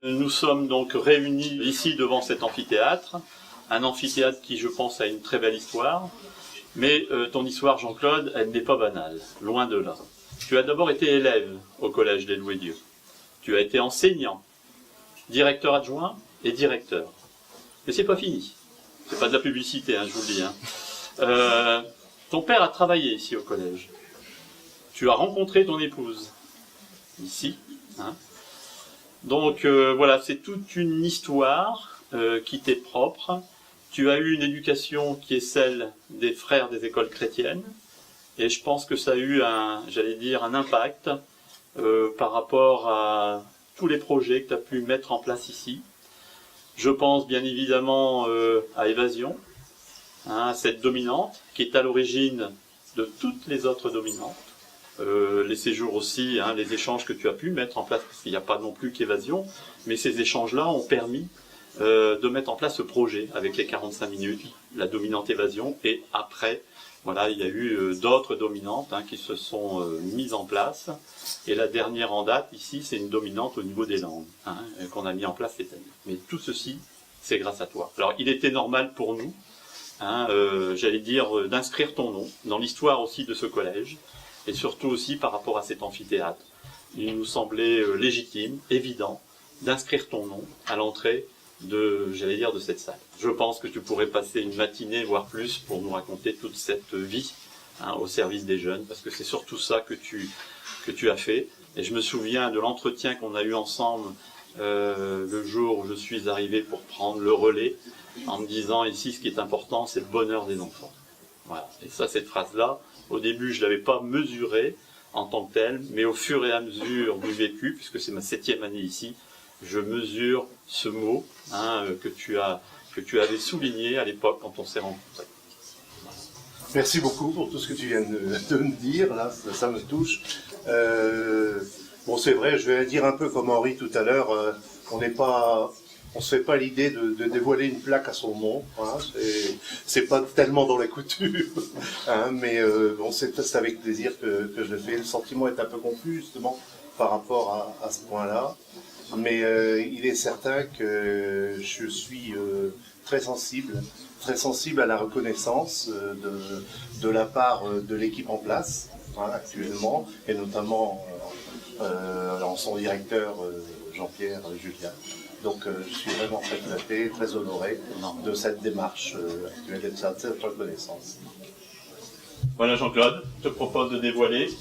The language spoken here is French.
Nous sommes donc réunis ici devant cet amphithéâtre, un amphithéâtre qui, je pense, a une très belle histoire, mais ton histoire, Jean-Claude, elle n'est pas banale, loin de là. Tu as d'abord été élève au Collège des Louis-Dieu, tu as été enseignant, directeur adjoint et directeur. Mais c'est pas fini, c'est pas de la publicité, hein, je vous le dis. Hein. Ton père a travaillé ici au collège, tu as rencontré ton épouse, ici, hein. Donc voilà, c'est toute une histoire qui t'est propre. Tu as eu une éducation qui est celle des frères des écoles chrétiennes, et je pense que ça a eu un impact par rapport à tous les projets que tu as pu mettre en place ici. Je pense bien évidemment à Évasion, hein, cette dominante qui est à l'origine de toutes les autres dominantes. Les séjours aussi, hein, les échanges que tu as pu mettre en place, parce qu'il n'y a pas non plus qu'Évasion, mais ces échanges-là ont permis de mettre en place ce projet avec les 45 minutes, la dominante Évasion, et après, voilà, il y a eu d'autres dominantes hein, qui se sont mises en place, et la dernière en date ici, c'est une dominante au niveau des langues, hein, qu'on a mis en place cette année. Mais tout ceci, c'est grâce à toi. Alors, il était normal pour nous, hein, j'allais dire, d'inscrire ton nom dans l'histoire aussi de ce collège, et surtout aussi par rapport à cet amphithéâtre. Il nous semblait légitime, évident, d'inscrire ton nom à l'entrée de cette salle. Je pense que tu pourrais passer une matinée, voire plus, pour nous raconter toute cette vie hein, au service des jeunes, parce que c'est surtout ça que tu as fait. Et je me souviens de l'entretien qu'on a eu ensemble le jour où je suis arrivé pour prendre le relais, en me disant ici, ce qui est important, c'est le bonheur des enfants. Voilà. Et ça, cette phrase-là, au début, je ne l'avais pas mesurée en tant que telle, mais au fur et à mesure du vécu, puisque c'est ma 7e année ici, je mesure ce mot hein, que tu avais souligné à l'époque quand on s'est rencontrés. Merci beaucoup pour tout ce que tu viens de me dire, là, ça me touche. Bon, c'est vrai, je vais dire un peu comme Henri tout à l'heure, on se fait pas l'idée de dévoiler une plaque à son nom, hein, c'est pas tellement dans la coutume, hein, mais bon, c'est avec plaisir que je le fais. Le sentiment est un peu confus justement par rapport à ce point-là, mais il est certain que je suis très sensible à la reconnaissance de la part de l'équipe en place hein, actuellement, et notamment en son directeur Jean-Pierre Julien. Donc je suis vraiment très flatté, très honoré de cette démarche actuelle et de cette reconnaissance. Voilà Jean-Claude, je te propose de dévoiler